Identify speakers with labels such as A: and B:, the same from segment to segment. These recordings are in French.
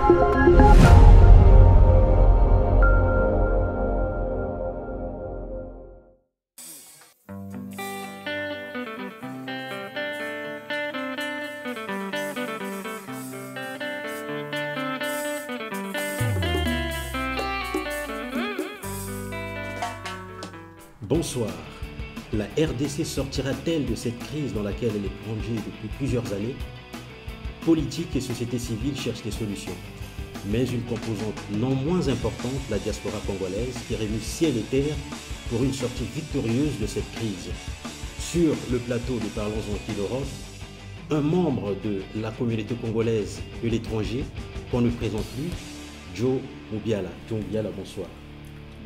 A: Bonsoir. La RDC sortira-t-elle de cette crise dans laquelle elle est plongée depuis plusieurs années? Politique et société civile cherchent des solutions. Mais une composante non moins importante, la diaspora congolaise, qui réunit ciel et terre pour une sortie victorieuse de cette crise. Sur le plateau de Parlons Antilles Europe, un membre de la communauté congolaise de l'étranger, qu'on ne présente plus, Joe Mubiala. Joe Mubiala, bonsoir.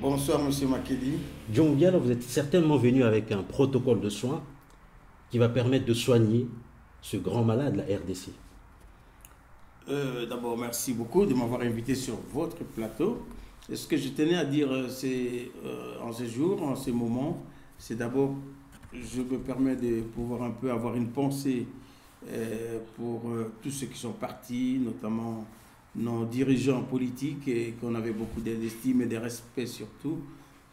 B: Bonsoir, M. Makeli.
A: Joe Mubiala, vous êtes certainement venu avec un protocole de soins qui va permettre de soigner ce grand malade, la RDC.
B: D'abord, merci beaucoup de m'avoir invité sur votre plateau. Et ce que je tenais à dire en ce jour, en ce moment, c'est d'abord, je me permets de pouvoir un peu avoir une pensée pour tous ceux qui sont partis, notamment nos dirigeants politiques, et qu'on avait beaucoup d'estime et de respect surtout.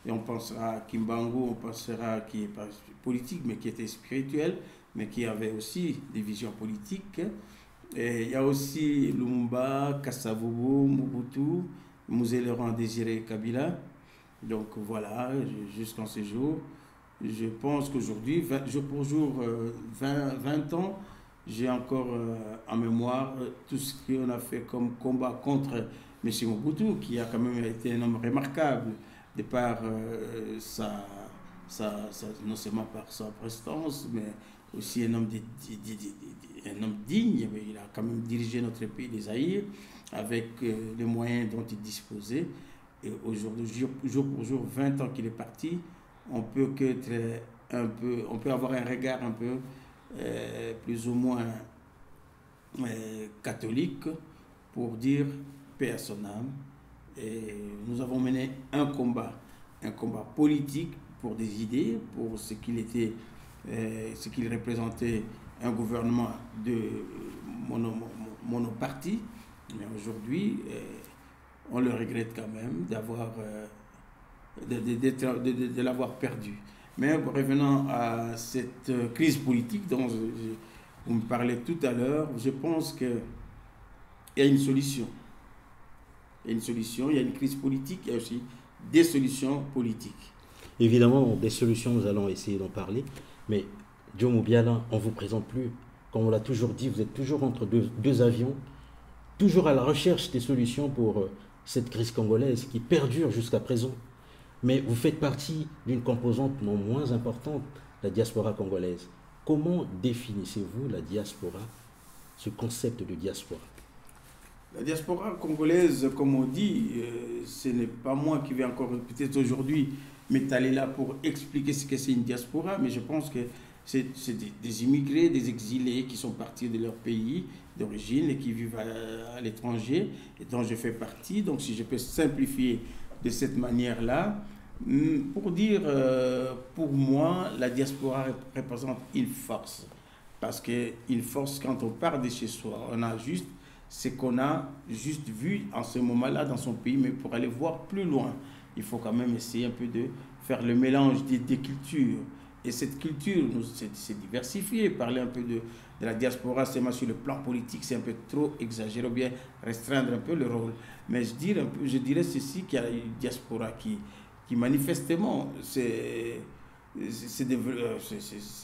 B: Et on pensera à Kimbangu, on pensera qui n'est pas politique, mais qui était spirituel, mais qui avait aussi des visions politiques. Et il y a aussi Lumumba, Kasavubu, Mobutu, Mzee Laurent Désiré Kabila. Donc voilà, jusqu'en ce jour, je pense qu'aujourd'hui, jour pour jour, 20 ans, j'ai encore en mémoire tout ce qu'on a fait comme combat contre M. Mobutu, qui a quand même été un homme remarquable de par non seulement par sa prestance, mais aussi un homme digne. Il a quand même dirigé notre pays des Zaïre avec les moyens dont il disposait. Et aujourd'hui, jour pour jour, 20 ans qu'il est parti, on peut avoir un regard un peu plus ou moins catholique pour dire paix à son âme. Et nous avons mené un combat politique pour des idées, pour ce qu'il était, ce qu'il représentait, un gouvernement de monopartie. Mais aujourd'hui, on le regrette quand même de l'avoir perdu. Mais revenant à cette crise politique dont vous me parlez tout à l'heure, je pense qu'il y a une solution. Il y a une solution, il y a une crise politique, il y a aussi des solutions politiques.
A: Évidemment, des solutions, nous allons essayer d'en parler. Mais Joe Mubiala, on ne vous présente plus. Comme on l'a toujours dit, vous êtes toujours entre deux avions, toujours à la recherche des solutions pour cette crise congolaise qui perdure jusqu'à présent. Mais vous faites partie d'une composante non moins importante, la diaspora congolaise. Comment définissez-vous la diaspora, ce concept de diaspora?
B: La diaspora congolaise, comme on dit, ce n'est pas moi qui vais encore peut-être aujourd'hui m'étaler là pour expliquer ce que c'est une diaspora, mais je pense que c'est des immigrés, des exilés qui sont partis de leur pays d'origine et qui vivent à l'étranger, et dont je fais partie. Donc si je peux simplifier de cette manière-là, pour dire, pour moi, la diaspora représente une force. Parce qu'une force, quand on part de chez soi, on a juste ce qu'on a juste vu en ce moment-là dans son pays, mais pour aller voir plus loin, il faut quand même essayer un peu de faire le mélange des cultures. Et cette culture, c'est diversifié. Parler un peu de la diaspora, c'est sur le plan politique, c'est un peu trop exagéré, ou bien restreindre un peu le rôle. Mais je dirais ceci, qu'il y a une diaspora qui manifestement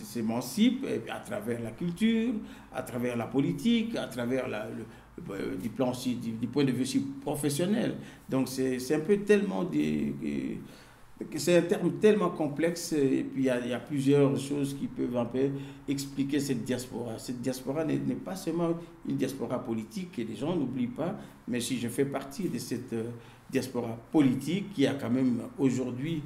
B: s'émancipe à travers la culture, à travers la politique, à travers du plan aussi, du point de vue aussi professionnel. Donc c'est un peu tellement c'est un terme tellement complexe, et puis il y a plusieurs choses qui peuvent un peu expliquer cette diaspora. Cette diaspora n'est pas seulement une diaspora politique, et les gens n'oublient pas, mais si je fais partie de cette diaspora politique qui a quand même aujourd'hui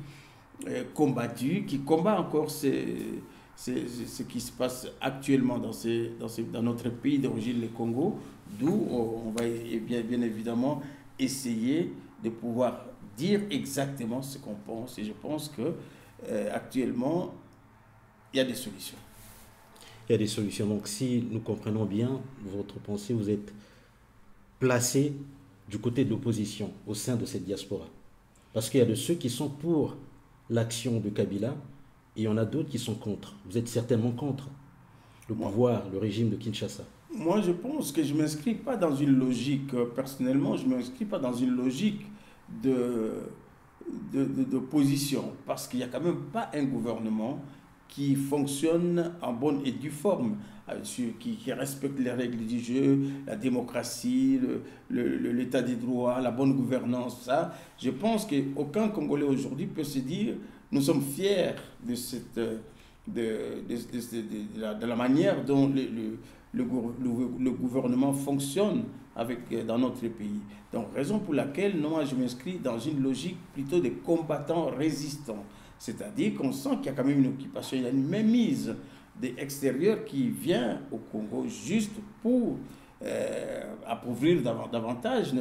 B: combattu, qui combat encore ce qui se passe actuellement dans notre pays d'origine, le Congo, d'où on va bien évidemment essayer de pouvoir dire exactement ce qu'on pense. Et je pense que actuellement, il y a des solutions.
A: Il y a des solutions. Donc si nous comprenons bien votre pensée, vous êtes placé du côté de l'opposition au sein de cette diaspora? Parce qu'il y a de ceux qui sont pour l'action de Kabila et il y en a d'autres qui sont contre. Vous êtes certainement contre le pouvoir, le régime de Kinshasa.
B: Moi, je pense que je ne m'inscris pas dans une logique, personnellement, je ne m'inscris pas dans une logique de position, parce qu'il n'y a quand même pas un gouvernement qui fonctionne en bonne et due forme, qui respecte les règles du jeu, la démocratie, l'état des droits, la bonne gouvernance. Ça, je pense qu'aucun Congolais aujourd'hui peut se dire nous sommes fiers de la manière dont le gouvernement fonctionne dans notre pays. Donc, raison pour laquelle moi je m'inscris dans une logique plutôt de combattants résistants. C'est-à-dire qu'on sent qu'il y a quand même une occupation, il y a une mainmise des extérieurs qui vient au Congo juste pour appauvrir davantage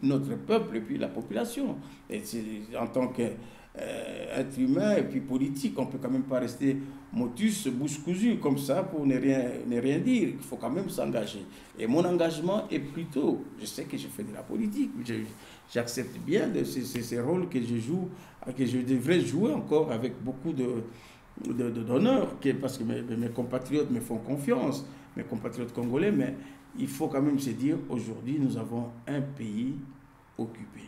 B: notre peuple et puis la population. Et en tant qu'être humain et puis politique, on ne peut quand même pas rester motus, bouche cousue comme ça pour ne rien dire. Il faut quand même s'engager. Et mon engagement est plutôt, je sais que je fais de la politique, j'accepte bien ces rôles que je joue, que je devrais jouer encore avec beaucoup d'honneur, parce que mes compatriotes me font confiance, mes compatriotes congolais, mais il faut quand même se dire, aujourd'hui, nous avons un pays occupé.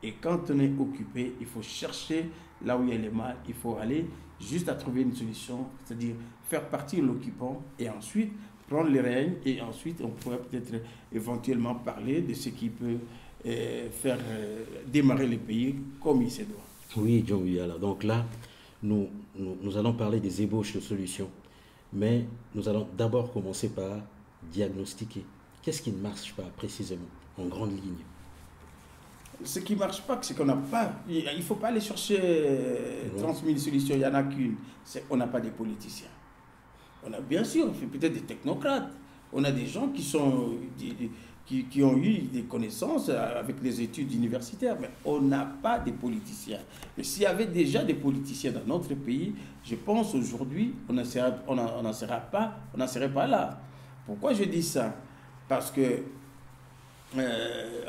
B: Et quand on est occupé, il faut chercher là où il y a les mal, il faut aller juste à trouver une solution, c'est-à-dire faire partir l'occupant et ensuite prendre les règnes, et ensuite on pourrait peut-être éventuellement parler de ce qui peut faire démarrer le pays comme il se doit.
A: Oui, John Uyala. Donc là, nous allons parler des ébauches de solutions, mais nous allons d'abord commencer par diagnostiquer. Qu'est-ce qui ne marche pas précisément, en grande ligne?
B: Ce qui ne marche pas, c'est qu'on n'a pas... Il ne faut pas aller chercher 30 000 solutions, il n'y en a qu'une. On n'a pas des politiciens. On a bien sûr, on fait peut-être des technocrates. On a des gens qui ont eu des connaissances avec les études universitaires, mais on n'a pas de politiciens. Mais s'il y avait déjà des politiciens dans notre pays, je pense aujourd'hui, on n'en serait pas là. Pourquoi je dis ça? Parce que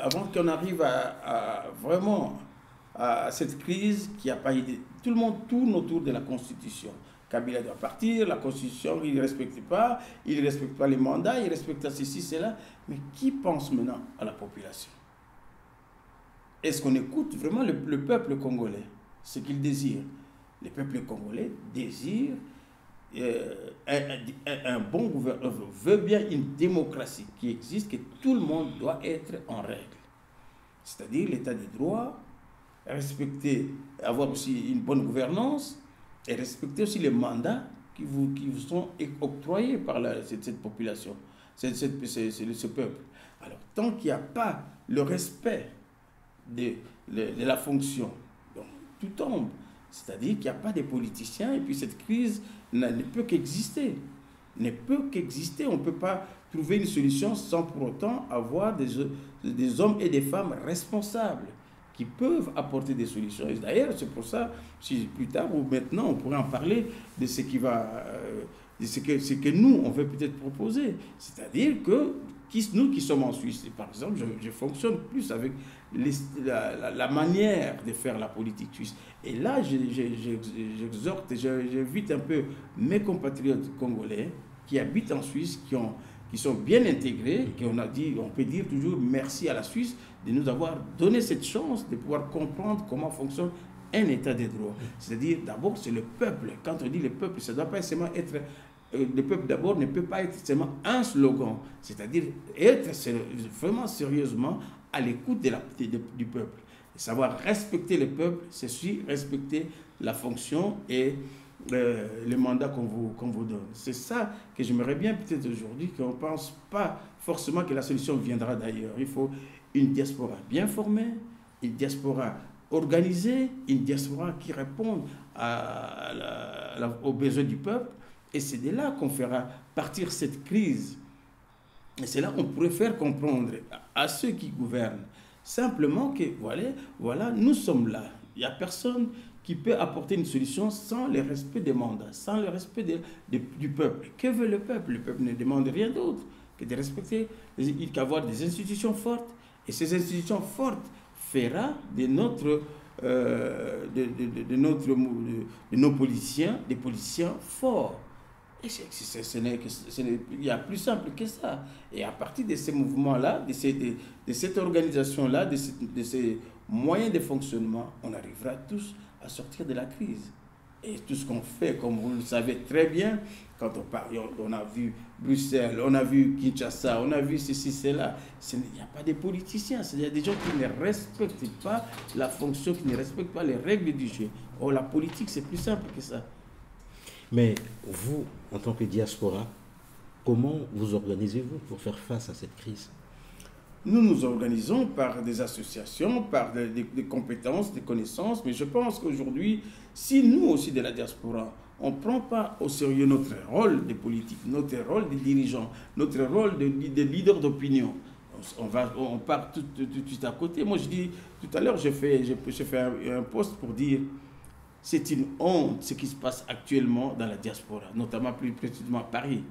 B: avant qu'on arrive vraiment à cette crise qui a pas idée, tout le monde tourne autour de la Constitution. Kabila doit partir, la Constitution, il ne respecte pas les mandats, il ne respecte pas ceci, cela. Mais qui pense maintenant à la population? Est-ce qu'on écoute vraiment le peuple congolais, ce qu'il désire? Le peuple congolais désire un bon gouvernement, veut bien une démocratie qui existe, que tout le monde doit être en règle. C'est-à-dire l'état des droits, respecter, avoir aussi une bonne gouvernance, et respecter aussi les mandats qui vous sont octroyés par cette population, ce peuple. Alors, tant qu'il n'y a pas le respect de la fonction, donc, tout tombe. C'est-à-dire qu'il n'y a pas de politiciens, et puis cette crise ne peut qu'exister. Ne peut qu'exister. On ne peut pas trouver une solution sans pour autant avoir des hommes et des femmes responsables qui peuvent apporter des solutions. Et d'ailleurs, c'est pour ça, si plus tard ou maintenant, on pourrait en parler de ce que nous, on veut peut-être proposer. C'est-à-dire que nous qui sommes en Suisse, par exemple, je fonctionne plus avec la manière de faire la politique suisse. Et là, j'exhorte, j'invite un peu mes compatriotes congolais qui habitent en Suisse, qui sont bien intégrés, on peut dire toujours merci à la Suisse de nous avoir donné cette chance de pouvoir comprendre comment fonctionne un état de droit. C'est-à-dire, d'abord, c'est le peuple. Quand on dit le peuple, ça ne doit pas seulement être... le peuple, d'abord, ne peut pas être seulement un slogan. C'est-à-dire être vraiment sérieusement à l'écoute du peuple. Et savoir respecter le peuple, c'est aussi respecter la fonction et le mandat qu'on vous donne. C'est ça que j'aimerais bien peut-être aujourd'hui, qu'on ne pense pas forcément que la solution viendra d'ailleurs. Il faut une diaspora bien formée, une diaspora organisée, une diaspora qui réponde aux besoins du peuple. Et c'est de là qu'on fera partir cette crise. Et c'est là qu'on pourrait faire comprendre à ceux qui gouvernent simplement que voilà, nous sommes là. Il n'y a personne qui peut apporter une solution sans le respect des mandats, sans le respect du peuple. Que veut le peuple? Le peuple ne demande rien d'autre que de respecter, qu'avoir des institutions fortes Et ces institutions fortes fera de nos politiciens des politiciens forts. Et il y a plus simple que ça. Et à partir de ces mouvements-là, de cette organisation-là, de ces moyens de fonctionnement, on arrivera tous à sortir de la crise. Et tout ce qu'on fait, comme vous le savez très bien, quand on parle, on a vu Bruxelles, on a vu Kinshasa, on a vu ceci, cela. Il n'y a pas de politiciens, il y a des gens qui ne respectent pas la fonction, qui ne respectent pas les règles du jeu. Or, la politique, c'est plus simple que ça.
A: Mais vous, en tant que diaspora, comment vous organisez-vous pour faire face à cette crise?
B: Nous nous organisons par des associations, par des compétences, des connaissances, mais je pense qu'aujourd'hui, si nous aussi de la diaspora, on ne prend pas au sérieux notre rôle de politique, notre rôle de dirigeant, notre rôle de leader d'opinion, on part tout de suite à côté. Moi, je dis, tout à l'heure, j'ai fait un post pour dire, c'est une honte ce qui se passe actuellement dans la diaspora, notamment plus précisément à Paris.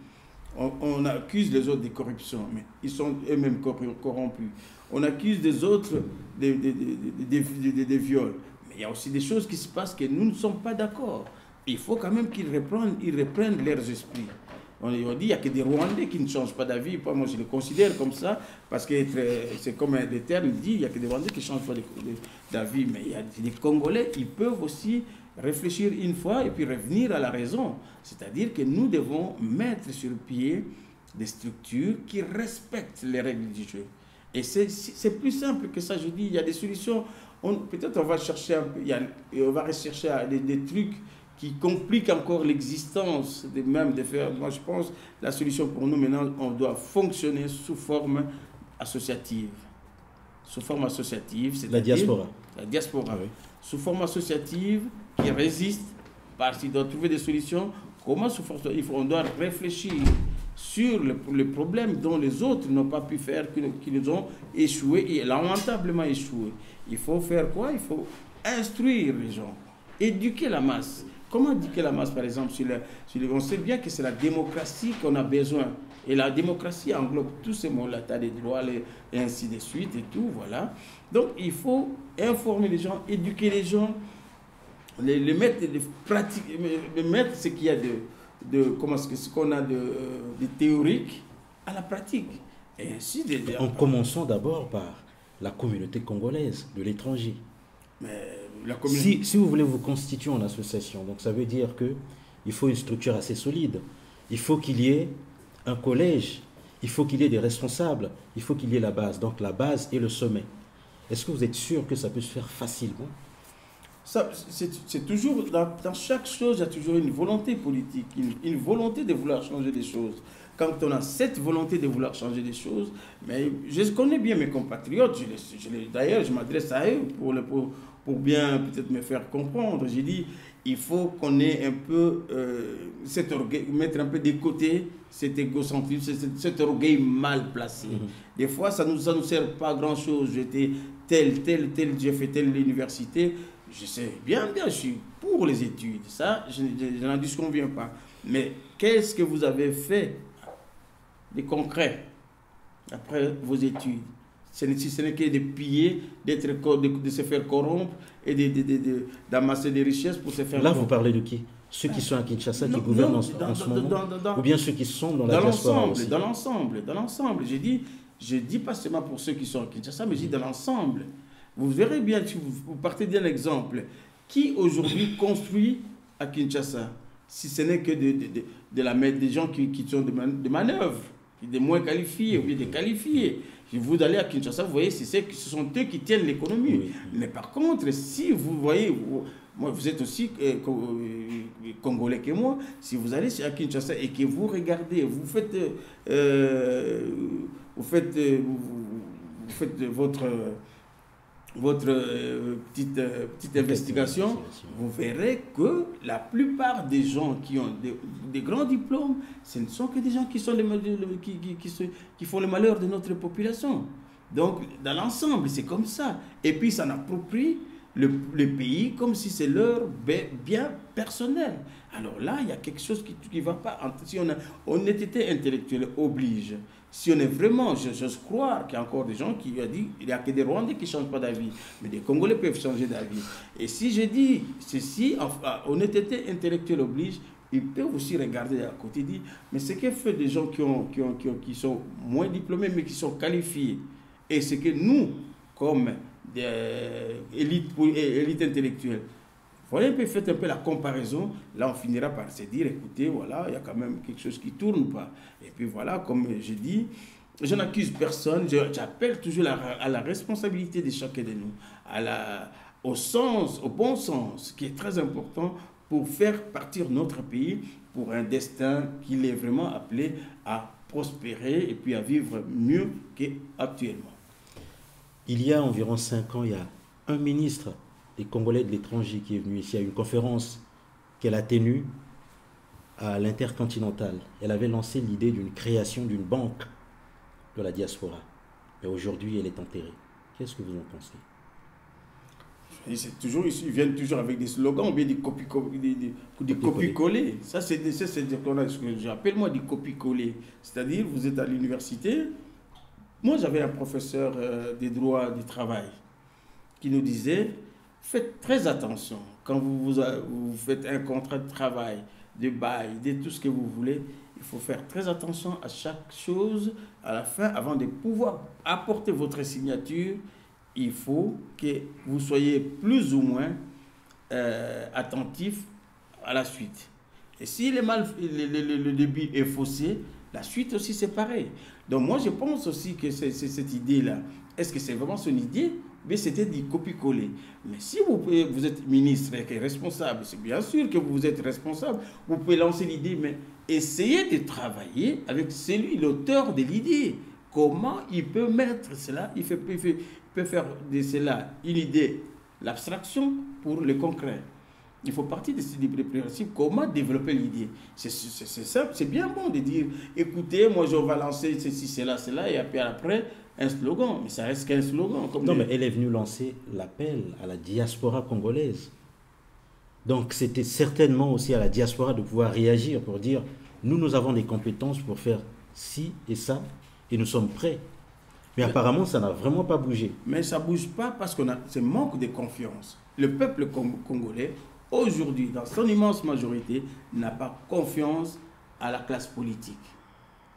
B: On accuse les autres de corruption, mais ils sont eux-mêmes corrompus. On accuse des autres des viols. Mais il y a aussi des choses qui se passent que nous ne sommes pas d'accord. Il faut quand même qu'ils reprennent leurs esprits. On dit qu'il n'y a que des Rwandais qui ne changent pas d'avis. Moi, je les considère comme ça, parce que c'est comme le terme dit, il n'y a que des Rwandais qui ne changent pas d'avis. Mais il y a des Congolais, ils peuvent aussi réfléchir une fois et puis revenir à la raison. C'est-à-dire que nous devons mettre sur pied des structures qui respectent les règles du jeu. Et c'est plus simple que ça, je dis. Il y a des solutions. Peut-être on va chercher on va rechercher des trucs qui compliquent encore l'existence même de faire. Moi, je pense que la solution pour nous maintenant, on doit fonctionner sous forme associative. Sous forme associative, c'est
A: la diaspora.
B: La diaspora,
A: Ah oui.
B: Sous forme associative qui résiste, parce qu'il doit trouver des solutions. Comment sous forme on doit réfléchir sur le problème dont les autres n'ont pas pu faire, qui nous ont échoué et lamentablement échoué. Il faut faire quoi? Il faut instruire les gens, éduquer la masse. Comment éduquer la masse, par exemple, on sait bien que c'est la démocratie qu'on a besoin. Et la démocratie englobe tous ces mots, l'état des droits, et ainsi de suite, et tout, voilà. Donc, il faut informer les gens, éduquer les gens, les mettre, mettre ce qu'il y a ce qu'on a de théorique à la pratique. Et ainsi
A: en commençant d'abord par la communauté congolaise de l'étranger. Si vous voulez vous constituer en association, donc ça veut dire qu'il faut une structure assez solide. Il faut qu'il y ait un collège, il faut qu'il y ait des responsables, il faut qu'il y ait la base. Donc la base et le sommet. Est-ce que vous êtes sûr que ça peut se faire facilement?
B: C'est toujours, dans chaque chose, il y a toujours une volonté politique, une volonté de vouloir changer des choses. Quand on a cette volonté de vouloir changer des choses, mais je connais bien mes compatriotes, d'ailleurs je m'adresse à eux pour bien peut-être me faire comprendre. J'ai dit, il faut qu'on ait un peu cet orgueil, mettre un peu de côté cet égocentrisme, cet orgueil mal placé. Des fois, ça nous sert pas à grand-chose. J'étais j'ai fait telle université. Je sais bien, je suis pour les études. Ça, je n'en disconviens pas. Mais qu'est-ce que vous avez fait de concret après vos études? Ce n'est que de piller, de se faire corrompre et d'amasser des richesses pour se faire
A: Là, vous parlez de qui? Ceux qui sont à Kinshasa, qui gouvernent en ce moment, ou bien ceux qui sont dans la diaspora aussi?
B: Dans l'ensemble. Je dis pas seulement pour ceux qui sont à Kinshasa, mais je dis dans l'ensemble. Vous verrez bien, si vous partez d'un exemple, qui aujourd'hui construit à Kinshasa, si ce n'est que des gens qui sont de manœuvre, des moins qualifiés ou bien des qualifiés. Vous allez à Kinshasa, vous voyez, ce sont eux qui tiennent l'économie. Oui. Mais par contre, si vous voyez, vous êtes aussi congolais que moi, si vous allez à Kinshasa et que vous regardez, vous faites votre petite investigation, vous verrez que la plupart des gens qui ont des grands diplômes, ce ne sont que des gens qui font le malheur de notre population. Donc, dans l'ensemble, c'est comme ça. Et puis, ça n'approprie le pays comme si c'est leur bien personnel. Alors là, il y a quelque chose qui ne va pas. Si on a honnêteté intellectuelle oblige, si on est vraiment, j'ose croire qu'il y a encore des gens qui ont dit il n'y a que des Rwandais qui ne changent pas d'avis, mais des Congolais peuvent changer d'avis. Et si je dis ceci, enfin, honnêteté intellectuelle oblige, ils peuvent aussi regarder à côté et dire mais ce que fait des gens qui sont moins diplômés mais qui sont qualifiés, et ce que nous, comme élite intellectuelle, voilà, faites un peu la comparaison, là on finira par se dire, écoutez, voilà, il y a quand même quelque chose qui ne tourne pas. Et puis voilà, comme je dis, je n'accuse personne, j'appelle toujours à la responsabilité de chacun de nous, au bon sens, qui est très important pour faire partir notre pays pour un destin qu'il est vraiment appelé à prospérer et puis à vivre mieux qu'actuellement.
A: Il y a environ 5 ans, il y a un ministre des Congolais de l'étranger qui est venu ici à une conférence qu'elle a tenue à l'Intercontinental. Elle avait lancé l'idée d'une création d'une banque de la diaspora. Mais aujourd'hui, elle est enterrée. Qu'est-ce que vous en pensez?
B: C'est toujours ici, ils viennent toujours avec des slogans, ou bien des copies-collées. Ça, c'est ce que j'appelle moi des copies-collées. C'est-à-dire, vous êtes à l'université. Moi, j'avais un professeur des droits du travail qui nous disait faites très attention quand vous faites un contrat de travail, de bail, de tout ce que vous voulez. Il faut faire très attention à chaque chose à la fin avant de pouvoir apporter votre signature. Il faut que vous soyez plus ou moins attentif à la suite. Et si le début est faussé, la suite aussi c'est pareil. Donc moi je pense aussi que c'est cette idée-là. Est-ce que c'est vraiment son idée? Mais c'était du copier-coller. Mais si vous êtes ministre et responsable, c'est bien sûr que vous êtes responsable, vous pouvez lancer l'idée, mais essayez de travailler avec celui, l'auteur de l'idée. Comment il peut mettre cela, il peut faire de cela une idée, l'abstraction pour le concret. Il faut partir de ce principe, comment développer l'idée. C'est simple, c'est bien bon de dire, écoutez, moi je vais lancer ceci, cela, et puis après, un slogan, mais ça reste qu'un slogan.
A: Mais elle est venue lancer l'appel à la diaspora congolaise. Donc c'était certainement aussi à la diaspora de pouvoir réagir pour dire, nous avons des compétences pour faire ci et ça, et nous sommes prêts. Mais apparemment, ça n'a vraiment pas bougé.
B: Mais ça ne bouge pas parce qu'on a ce manque de confiance. Le peuple congolais, aujourd'hui, dans son immense majorité, n'a pas confiance à la classe politique.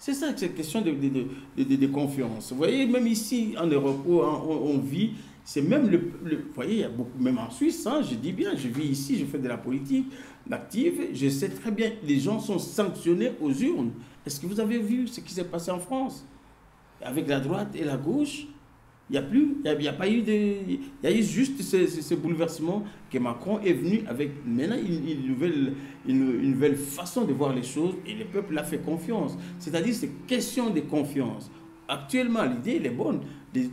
B: C'est ça, c'est une question de confiance. Vous voyez, même ici, en Europe, où on vit, c'est même vous voyez, il y a beaucoup, même en Suisse, hein, je dis bien, je vis ici, je fais de la politique active, je sais très bien, les gens sont sanctionnés aux urnes. Est-ce que vous avez vu ce qui s'est passé en France? Avec la droite et la gauche, il n'y a plus, il n'y a pas eu il y a eu juste ce bouleversement que Macron est venu avec maintenant une nouvelle façon de voir les choses et le peuple a fait confiance. C'est-à-dire c'est question de confiance. Actuellement, l'idée elle est bonne.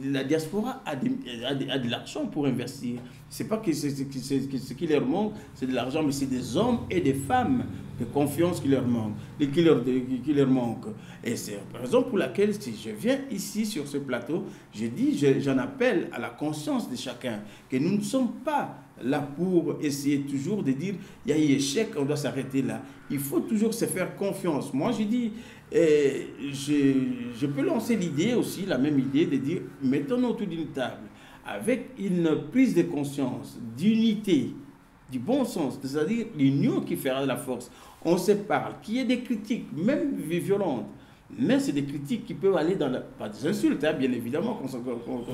B: La diaspora a de l'argent pour investir. Ce n'est pas que ce qui leur manque, c'est de l'argent, mais c'est des hommes et des femmes de confiance qui leur manquent. Qui leur manque. Et c'est la raison pour laquelle, si je viens ici sur ce plateau, j'en appelle à la conscience de chacun, que nous ne sommes pas là pour essayer toujours de dire il y a eu échec, on doit s'arrêter là. Il faut toujours se faire confiance. Moi, je dis, je peux lancer l'idée aussi, la même idée, de dire mettons-nous autour d'une table avec une prise de conscience, d'unité, du bon sens, c'est-à-dire l'union qui fera la force. On se parle, qu'il y ait des critiques, même violentes, mais c'est des critiques qui peuvent aller dans pas des insultes, hein, bien évidemment, qu'on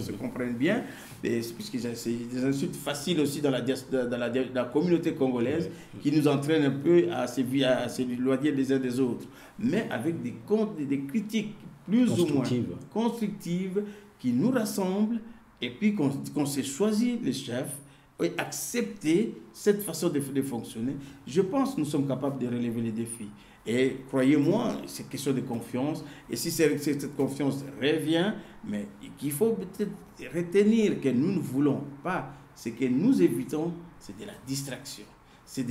B: se comprenne bien, puisque c'est des insultes faciles aussi dans la communauté congolaise qui nous entraînent un peu à s'éloigner les uns des autres, mais avec des critiques plus ou moins constructives qui nous rassemblent et puis qu'on s'est choisi les chefs et accepter cette façon de fonctionner. Je pense que nous sommes capables de relever les défis. Et croyez-moi, c'est question de confiance. Et si cette confiance revient, mais qu'il faut peut-être retenir que nous ne voulons pas, ce que nous évitons, c'est de la distraction. C'est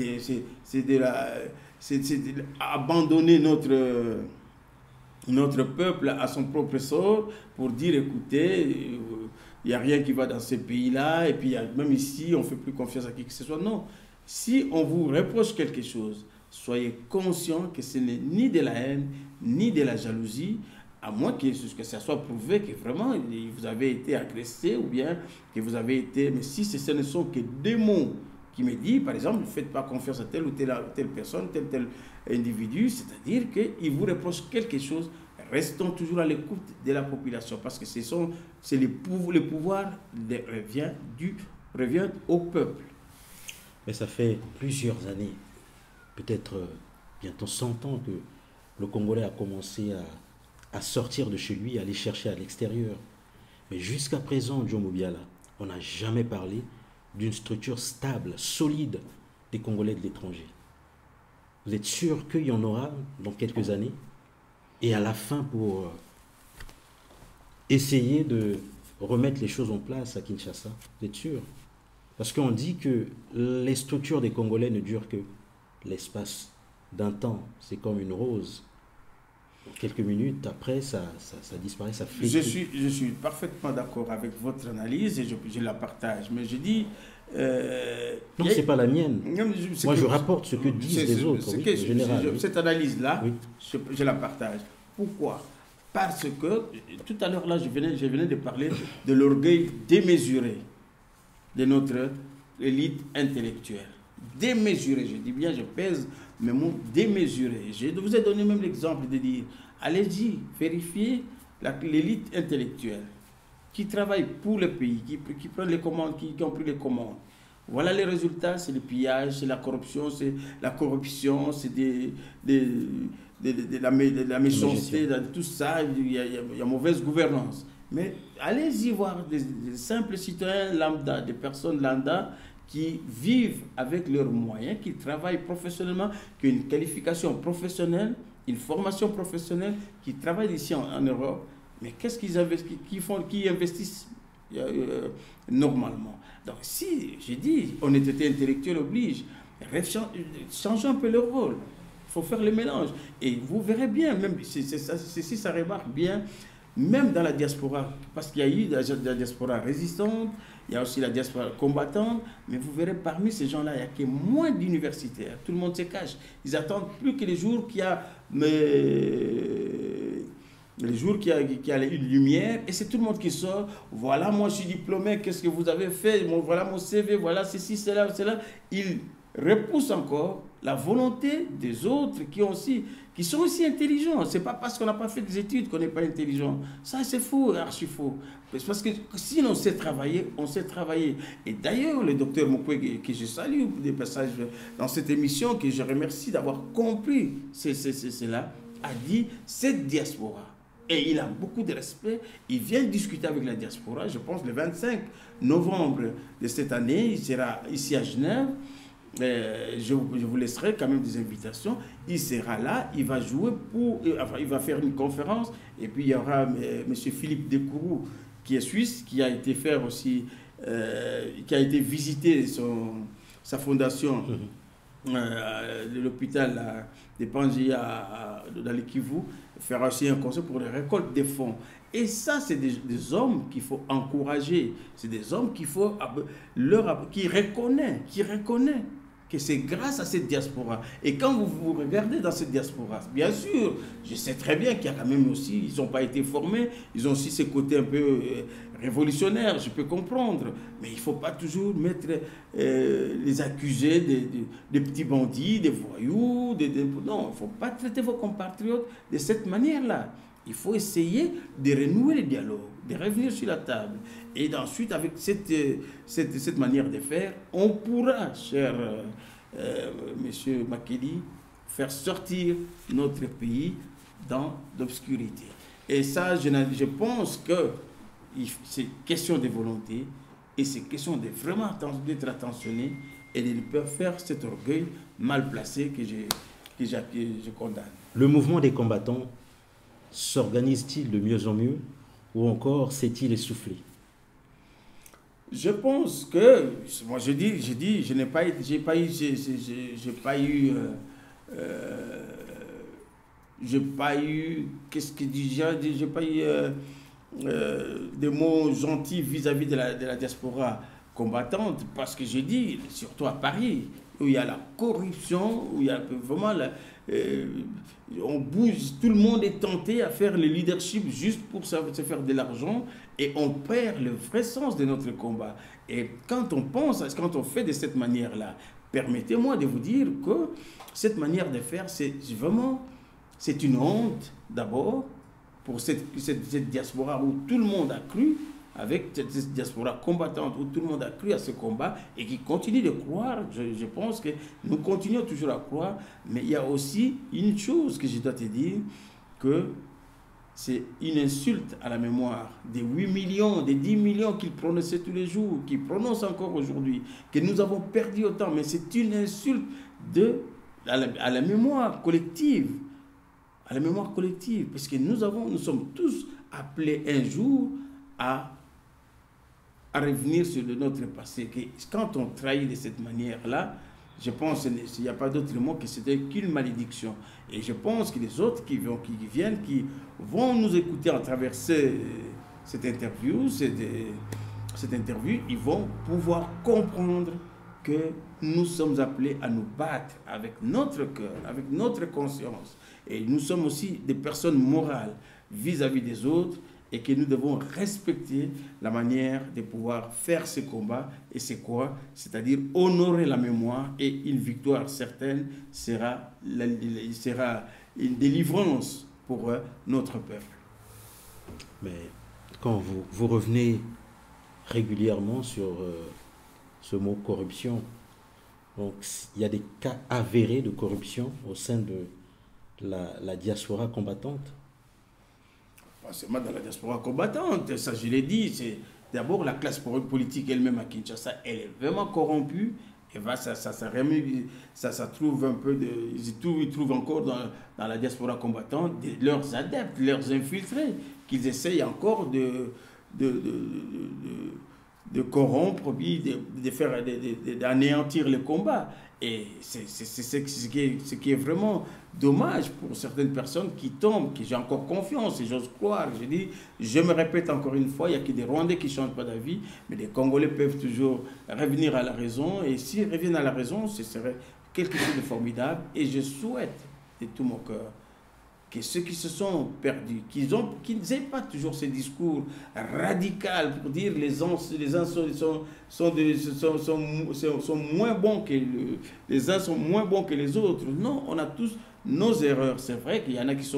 B: abandonner notre peuple à son propre sort pour dire, écoutez, il n'y a rien qui va dans ces pays-là, et puis même ici, on ne fait plus confiance à qui que ce soit. Non. Si on vous reproche quelque chose, soyez conscient que ce n'est ni de la haine, ni de la jalousie, à moins que ça soit prouvé que vraiment vous avez été agressé ou bien que vous avez été... Mais si ce ne sont que des mots qui me disent, par exemple, ne faites pas confiance à telle ou telle personne, tel individu, c'est-à-dire qu'il vous reproche quelque chose, restons toujours à l'écoute de la population parce que le pouvoir revient au peuple.
A: Mais ça fait plusieurs années, peut-être bientôt 100 ans que le Congolais a commencé à sortir de chez lui, à aller chercher à l'extérieur. Mais jusqu'à présent, Joe Mobiala, on n'a jamais parlé d'une structure stable, solide des Congolais de l'étranger. Vous êtes sûr qu'il y en aura dans quelques années? Et à la fin, pour essayer de remettre les choses en place à Kinshasa, vous êtes sûr? Parce qu'on dit que les structures des Congolais ne durent que l'espace d'un temps. C'est comme une rose. Quelques minutes après, ça disparaît, ça fait...
B: Je suis parfaitement d'accord avec votre analyse et je la partage. Mais je dis...
A: non, ce n'est pas la mienne. Moi, je rapporte ce que disent les autres, en général.
B: Cette analyse-là, oui. je la partage. Pourquoi? Parce que, tout à l'heure, là, je venais de parler de l'orgueil démesuré de notre élite intellectuelle. Démesuré, je dis bien, je pèse mes mots, démesuré. Je vous ai donné même l'exemple de dire, allez-y, vérifiez l'élite intellectuelle qui travaille pour le pays, qui prend les commandes, qui ont pris les commandes. Voilà les résultats, c'est le pillage, c'est la corruption, c'est de la méchanceté, tout ça, il y a mauvaise gouvernance. Mais allez-y voir des simples citoyens lambda, des personnes lambda qui vivent avec leurs moyens, qui travaillent professionnellement, qui ont une qualification professionnelle, une formation professionnelle, qui travaillent ici en Europe. Mais qu'est-ce qu'ils investissent, qui investissent normalement? Donc si, j'ai dit, honnêteté intellectuelle oblige, changeons un peu le rôle. Il faut faire le mélange. Et vous verrez bien, même si ça remarque bien, même dans la diaspora, parce qu'il y a eu la diaspora résistante, il y a aussi la diaspora combattante, mais vous verrez parmi ces gens-là, il n'y a que moins d'universitaires. Tout le monde se cache. Ils attendent plus que les jours qu'il y a une lumière, et c'est tout le monde qui sort. Voilà, moi je suis diplômé, qu'est-ce que vous avez fait? Voilà mon CV, voilà ceci, cela. Ils repoussent encore la volonté des autres qui sont aussi intelligents. Ce n'est pas parce qu'on n'a pas fait des études qu'on n'est pas intelligent. Ça, c'est faux, archi faux. Parce que si on sait travailler, on sait travailler. Et d'ailleurs, le docteur Mukwege, que je salue des passages dans cette émission, que je remercie d'avoir compris cela, a dit cette diaspora. Et il a beaucoup de respect. Il vient discuter avec la diaspora. Je pense le 25 novembre de cette année, il sera ici à Genève. Je vous laisserai quand même des invitations. Il sera là, il va jouer il va faire une conférence. Et puis il y aura M. Philippe Dekourou, qui est suisse, qui a été faire aussi, qui a été visiter sa fondation, l'hôpital de Panji dans le Kivu, faire aussi un conseil pour la récolte des fonds. Et ça, c'est des hommes qu'il faut encourager. C'est des hommes qui reconnaissent que c'est grâce à cette diaspora. Et quand vous regardez dans cette diaspora, bien sûr, je sais très bien qu'il y a quand même aussi, ils n'ont pas été formés, ils ont aussi ce côté un peu révolutionnaire, je peux comprendre. Mais il ne faut pas toujours mettre les accusés des petits bandits, des voyous, non, il ne faut pas traiter vos compatriotes de cette manière-là. Il faut essayer de renouer le dialogue, de revenir sur la table. Et ensuite, avec cette manière de faire, on pourra, cher monsieur Makedi, faire sortir notre pays dans l'obscurité. Et ça, je pense que c'est question de volonté et c'est question de vraiment d'être attentionné et de ne pas faire cet orgueil mal placé que je condamne.
A: Le mouvement des combattants s'organise-t-il de mieux en mieux ou encore s'est-il essoufflé?
B: Je pense que, moi je n'ai pas eu, qu'est-ce que j'ai pas eu des mots gentils vis-à-vis de la diaspora combattante, parce que j'ai dit, surtout à Paris, où il y a la corruption, où il y a vraiment on bouge, tout le monde est tenté à faire le leadership juste pour se faire de l'argent, et on perd le vrai sens de notre combat. Et quand on pense, quand on fait de cette manière-là, permettez-moi de vous dire que cette manière de faire, c'est vraiment, c'est une honte d'abord pour cette diaspora où tout le monde a cru, avec cette diaspora combattante où tout le monde a cru à ce combat et qui continue de croire. Je pense que nous continuons toujours à croire, mais il y a aussi une chose que je dois te dire, que c'est une insulte à la mémoire des 8 millions, des 10 millions qu'ils prononçaient tous les jours, qu'ils prononcent encore aujourd'hui, que nous avons perdu autant, mais c'est une insulte à la mémoire collective. À la mémoire collective, parce que nous sommes tous appelés un jour à revenir sur notre passé. Que quand on trahit de cette manière-là, je pense qu'il n'y a pas d'autre mot que c'était qu'une malédiction. Et je pense que les autres qui viennent, qui vont nous écouter à travers cette interview, ils vont pouvoir comprendre que nous sommes appelés à nous battre avec notre cœur, avec notre conscience. Et nous sommes aussi des personnes morales vis-à-vis des autres, et que nous devons respecter la manière de pouvoir faire ce combat. Et c'est quoi? C'est-à-dire honorer la mémoire, et une victoire certaine sera une délivrance pour notre peuple.
A: Mais quand vous revenez régulièrement sur ce mot corruption, donc il y a des cas avérés de corruption au sein de la diaspora combattante?
B: Pas seulement dans la diaspora combattante, ça je l'ai dit, c'est d'abord la classe politique elle-même à Kinshasa, elle est vraiment corrompue, et ça trouve un peu ils trouvent encore dans la diaspora combattante leurs adeptes, leurs infiltrés, qu'ils essayent encore de corrompre, puis d'anéantir le combat. Et c'est ce qui est vraiment dommage pour certaines personnes qui tombent, que j'ai encore confiance, et j'ose croire. Je me répète encore une fois, il n'y a que des Rwandais qui ne changent pas d'avis, mais les Congolais peuvent toujours revenir à la raison, et s'ils reviennent à la raison, ce serait quelque chose de formidable. Et je souhaite de tout mon cœur que ceux qui se sont perdus, qu'ils n'aient pas toujours ce discours radical pour dire les uns sont moins bons que les uns sont moins bons que les autres. Non, on a tous nos erreurs. C'est vrai qu'il y en a qui se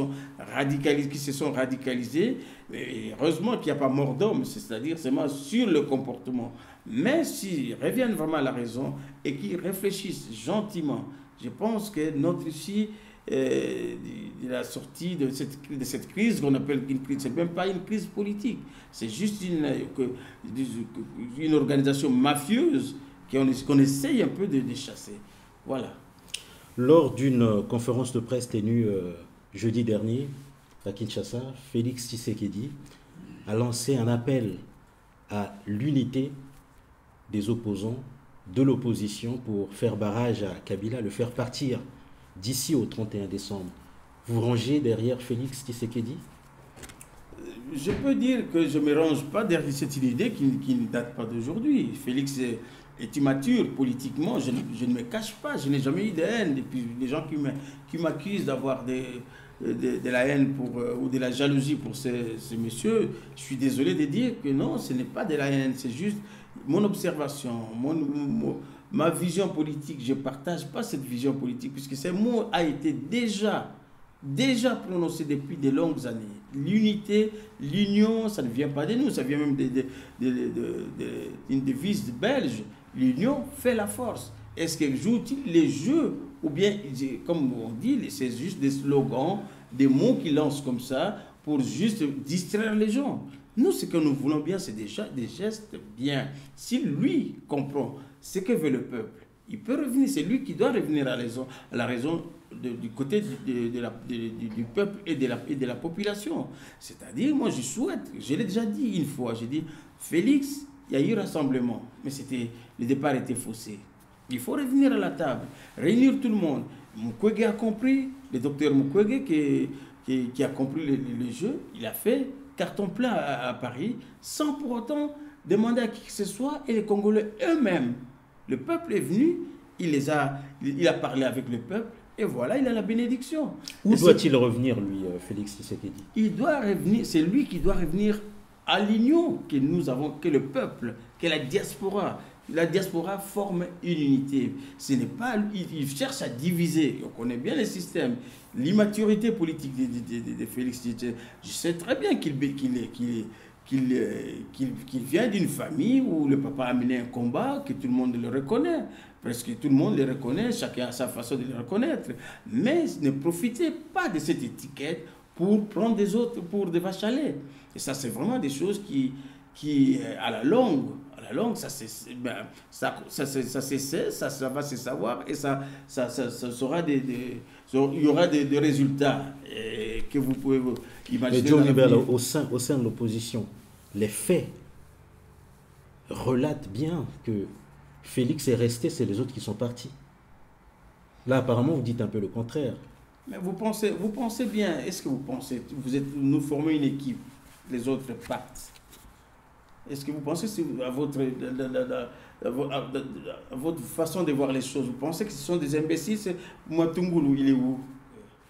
B: sont radicalisés, et heureusement qu'il n'y a pas mort d'homme, c'est-à-dire seulement sur le comportement. Mais s'ils reviennent vraiment à la raison et qu'ils réfléchissent gentiment, je pense que notre ici, de la sortie de cette crise qu'on appelle une crise, c'est même pas une crise politique, c'est juste une organisation mafieuse qu'on essaye un peu de chasser. Voilà.
A: Lors d'une conférence de presse tenue jeudi dernier à Kinshasa, Félix Tshisekedi a lancé un appel à l'unité des opposants, de l'opposition, pour faire barrage à Kabila, le faire partir d'ici au 31 décembre. Vous rangez derrière Félix Tshisekedi?
B: Je peux dire que je ne me range pas derrière cette idée qui ne date pas d'aujourd'hui. Félix est immature politiquement, je ne me cache pas, je n'ai jamais eu de haine. Et puis les gens qui m'accusent d'avoir de la haine ou de la jalousie pour ce monsieur, je suis désolé de dire que non, ce n'est pas de la haine, c'est juste mon observation, ma vision politique. Je ne partage pas cette vision politique, puisque ce mot a été déjà prononcé depuis de longues années. L'unité, l'union, ça ne vient pas de nous, ça vient même d'une devise belge. L'union fait la force. Est-ce que joue-t-il les jeux, ou bien, comme on dit, c'est juste des slogans, des mots qu'il lance comme ça pour juste distraire les gens? Nous, ce que nous voulons bien, c'est déjà des gestes bien. Si lui comprend ce que veut le peuple, il peut revenir. C'est lui qui doit revenir à la raison du côté du peuple et de la population. C'est-à-dire, moi, je souhaite, je l'ai déjà dit une fois, j'ai dit, Félix, il y a eu rassemblement, mais le départ était faussé. Il faut revenir à la table, réunir tout le monde. Mukwege a compris, le docteur Mukwege, que qui a compris le jeu, il a fait carton plein à Paris, sans pour autant demander à qui que ce soit, et les Congolais eux-mêmes. Le peuple est venu, il a parlé avec le peuple, et voilà, il a la bénédiction.
A: Où doit-il revenir, lui, Félix Tshisekedi?
B: Il doit revenir, c'est lui qui doit revenir à l'union que nous avons, que le peuple, que la diaspora. La diaspora forme une unité. Ce n'est pas, il cherche à diviser. On connaît bien le système. L'immaturité politique de Félix Tshisekedi. Je sais très bien qu'il vient d'une famille où le papa a mené un combat, que tout le monde le reconnaît. Presque tout le monde le reconnaît, chacun a sa façon de le reconnaître. Mais ne profitez pas de cette étiquette pour prendre des autres pour des vaches à lait. Et ça, c'est vraiment des choses qui à la longue, ça va se savoir et ça sera il y aura des résultats que vous pouvez imaginer.
A: Mais John Nibel, au sein de l'opposition, les faits relatent bien que Félix est resté, c'est les autres qui sont partis. Là, apparemment, vous dites un peu le contraire.
B: Mais vous pensez bien, est-ce que vous pensez, nous formons une équipe, les autres partent. Est-ce que vous pensez, à votre façon de voir les choses, vous pensez que ce sont des imbéciles? Matungulu, il est où?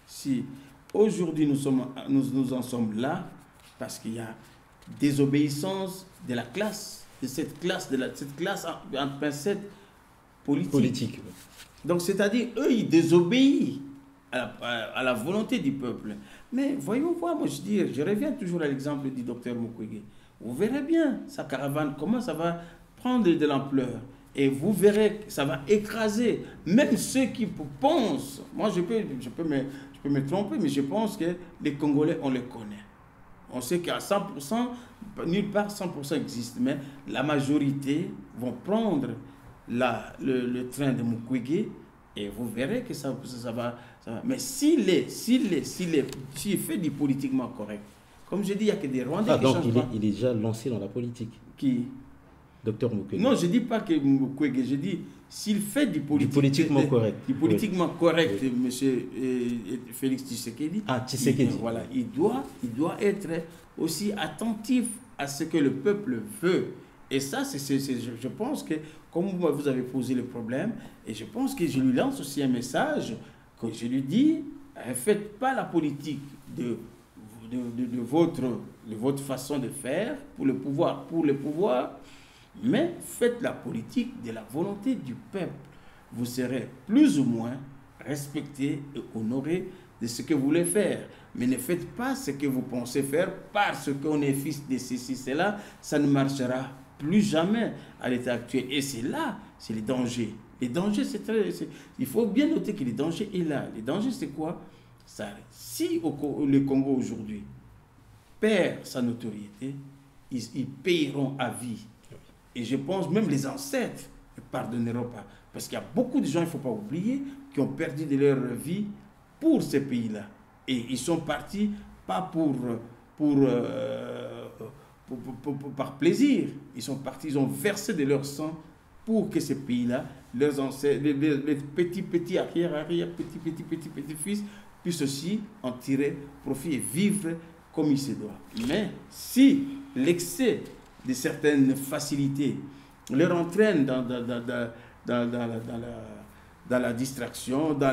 B: Si aujourd'hui nous en sommes là, parce qu'il y a désobéissance de la classe, de cette classe en pincette politique. Donc, c'est-à-dire, eux, ils désobéissent à la volonté du peuple. Mais voyons voir, moi je reviens toujours à l'exemple du docteur Mukwege. Vous verrez bien sa caravane, comment ça va prendre de l'ampleur. Et vous verrez que ça va écraser même ceux qui pensent. Moi, je peux me tromper, mais je pense que les Congolais, on les connaît. On sait qu'à 100%, nulle part 100% existe, mais la majorité vont prendre le train de Mukwege et vous verrez que ça va. Mais s'il fait du politiquement correct, comme je dis, il n'y a que des Rwandais qui changent pas.
A: Il est déjà lancé dans la politique.
B: Qui?
A: Docteur Mukwege.
B: Non, je ne dis pas que Mukwege, je dis s'il fait du
A: politiquement correct.
B: Du politiquement correct, oui. Monsieur Félix Tshisekedi.
A: Ah, Tshisekedi.
B: Voilà, il doit être aussi attentif à ce que le peuple veut. Et ça, je pense que, comme vous avez posé le problème, et je pense que je lui lance aussi un message, que je lui dis, ne faites pas la politique de votre façon de faire pour le pouvoir, mais faites la politique de la volonté du peuple. Vous serez plus ou moins respecté et honoré de ce que vous voulez faire. Mais ne faites pas ce que vous pensez faire parce qu'on est fils de ceci, cela. Ça ne marchera plus jamais à l'état actuel. Et c'est là, c'est les dangers. Les dangers, il faut bien noter que les dangers est là. Les dangers, c'est quoi? Si le Congo aujourd'hui perd sa notoriété, ils payeront à vie. Et je pense même les ancêtres ne pardonneront pas. Parce qu'il y a beaucoup de gens, il ne faut pas oublier, qui ont perdu de leur vie pour ces pays-là. Et ils sont partis pas par plaisir. Ils sont partis, ils ont versé de leur sang pour que ces pays-là, leurs ancêtres, les petits arrière, petits-fils, puissent aussi en tirer profit et vivre comme il se doit. Mais si l'excès de certaines facilités leur entraîne dans la distraction, dans